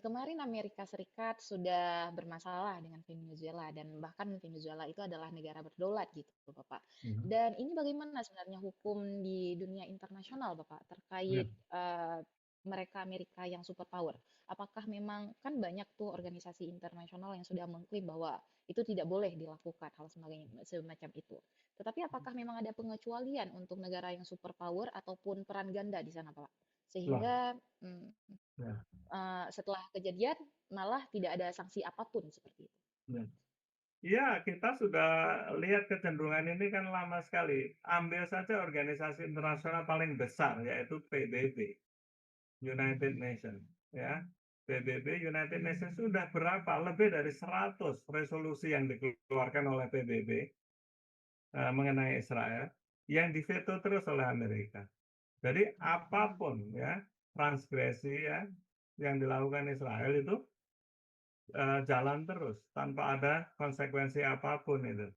Kemarin Amerika Serikat sudah bermasalah dengan Venezuela dan bahkan Venezuela itu adalah negara berdaulat gitu, Bapak. Mhm. Dan ini bagaimana sebenarnya hukum di dunia internasional, Bapak, Ya, terkait mereka Amerika yang superpower? Apakah memang kan banyak tuh organisasi internasional yang sudah mengklaim bahwa itu tidak boleh dilakukan hal semacam itu. Tetapi apakah memang ada pengecualian untuk negara yang superpower ataupun peran ganda di sana, Pak? lah, Sehingga ya, setelah kejadian malah tidak ada sanksi apapun seperti itu. ya. Iya, kita sudah lihat kecenderungan ini kan lama sekali. Ambil saja organisasi internasional paling besar yaitu PBB, United Nations, ya. PBB United Nations sudah berapa? Lebih dari 100 resolusi yang dikeluarkan oleh PBB mengenai Israel yang diveto terus oleh Amerika. Jadi apapun ya transgresi ya yang dilakukan Israel itu jalan terus tanpa ada konsekuensi apapun itu.